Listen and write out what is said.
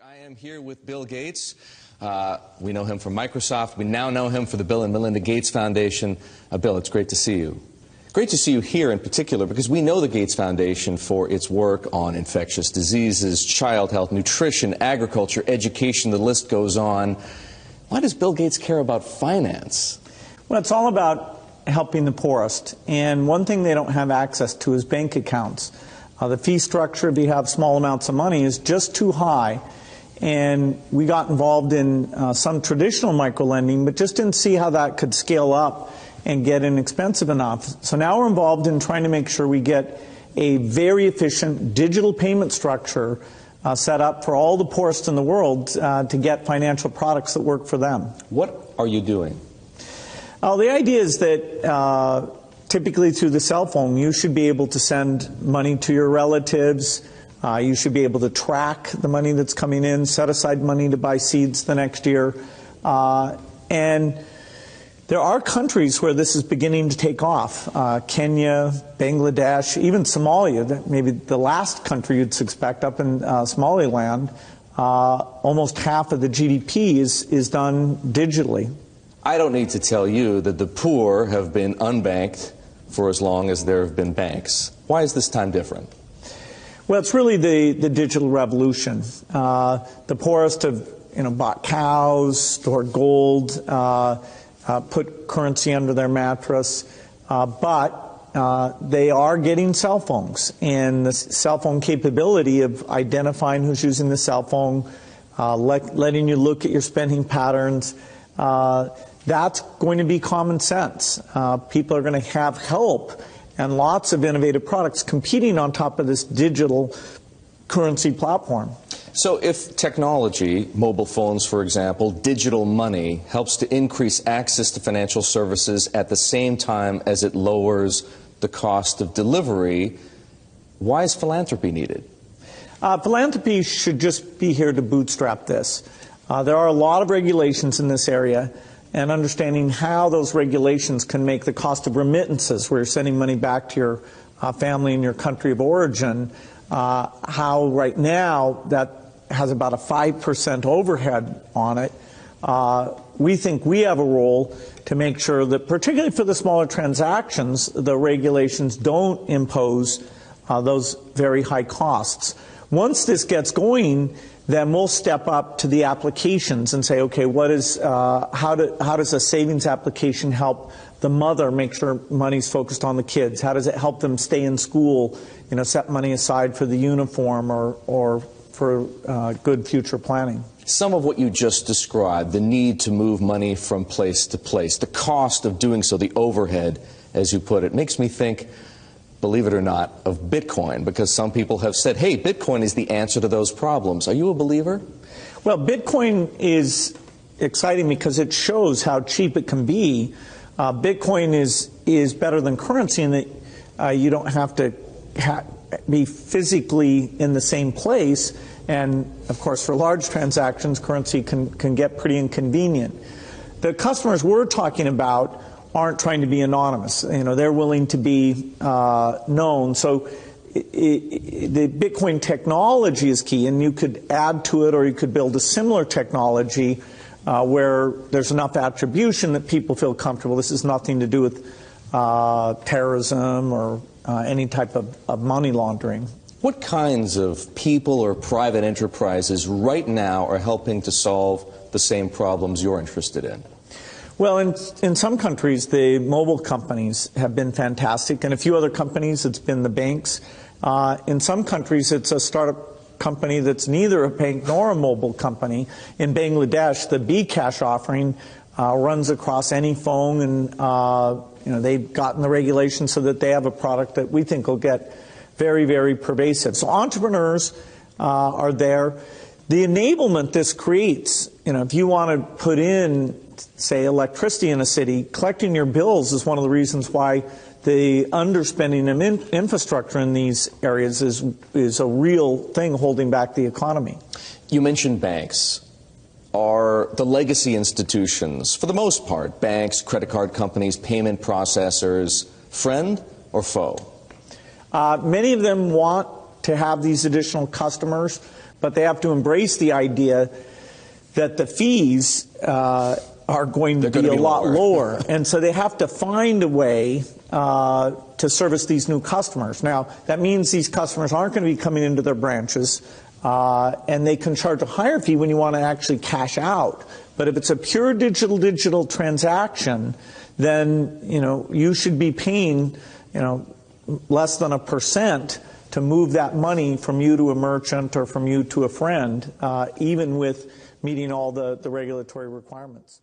I am here with Bill Gates. We know him from Microsoft. We now know him for the Bill and Melinda Gates Foundation. Bill, it's great to see you. Great to see you here in particular because we know the Gates Foundation for its work on infectious diseases, child health, nutrition, agriculture, education, the list goes on. Why does Bill Gates care about finance? Well, it's all about helping the poorest. And one thing they don't have access to is bank accounts. The fee structure, if you have small amounts of money, is just too high. And we got involved in some traditional microlending, but just didn't see how that could scale up and get inexpensive enough. So now we're involved in trying to make sure we get a very efficient digital payment structure set up for all the poorest in the world to get financial products that work for them. What are you doing? The idea is that typically through the cell phone, you should be able to send money to your relatives. You should be able to track the money that's coming in, set aside money to buy seeds the next year. And there are countries where this is beginning to take off. Kenya, Bangladesh, even Somalia, maybe the last country you'd suspect up in Somaliland. Almost half of the GDP is done digitally. I don't need to tell you that the poor have been unbanked for as long as there have been banks. Why is this time different? Well, it's really the digital revolution. The poorest have bought cows, stored gold, put currency under their mattress, but they are getting cell phones. And the cell phone capability of identifying who's using the cell phone, letting you look at your spending patterns, that's going to be common sense. People are going to have help and lots of innovative products competing on top of this digital currency platform. So if technology, mobile phones for example, digital money, helps to increase access to financial services at the same time as it lowers the cost of delivery, why is philanthropy needed? Philanthropy should just be here to bootstrap this. There are a lot of regulations in this area, and understanding how those regulations can make the cost of remittances, where you're sending money back to your family in your country of origin, how right now that has about a 5% overhead on it. We think we have a role to make sure that, particularly for the smaller transactions, the regulations don't impose those very high costs. Once this gets going, then we'll step up to the applications and say, okay, how does a savings application help the mother make sure money's focused on the kids? How does it help them stay in school, set money aside for the uniform or for good future planning? Some of what you just described, the need to move money from place to place, the cost of doing so, the overhead, as you put it, makes me think, believe it or not, of Bitcoin, because some people have said, hey, Bitcoin is the answer to those problems. Are you a believer? Well, Bitcoin is exciting because it shows how cheap it can be. Bitcoin is better than currency in that you don't have to be physically in the same place. And, of course, for large transactions, currency can get pretty inconvenient. The customers we're talking about aren't trying to be anonymous. They're willing to be known. So the Bitcoin technology is key, and you could add to it or you could build a similar technology where there's enough attribution that people feel comfortable. This has nothing to do with terrorism or any type of money laundering. What kinds of people or private enterprises right now are helping to solve the same problems you're interested in? Well, in some countries, the mobile companies have been fantastic. In a few other companies, it's been the banks. In some countries, it's a startup company that's neither a bank nor a mobile company. In Bangladesh, the bKash offering runs across any phone, and they've gotten the regulations so that they have a product that we think will get very, very pervasive. So entrepreneurs are there. The enablement this creates, if you want to put in, say, electricity in a city, collecting your bills is one of the reasons why the underspending of infrastructure in these areas is a real thing holding back the economy. You mentioned banks. Are the legacy institutions, for the most part, banks, credit card companies, payment processors, friend or foe? Many of them want to have these additional customers, but they have to embrace the idea that the fees are going to be a lot lower. And so they have to find a way to service these new customers. Now, that means these customers aren't going to be coming into their branches, and they can charge a higher fee when you want to actually cash out. But if it's a pure digital transaction, then, you should be paying, less than 1% to move that money from you to a merchant or from you to a friend, even with meeting all the regulatory requirements.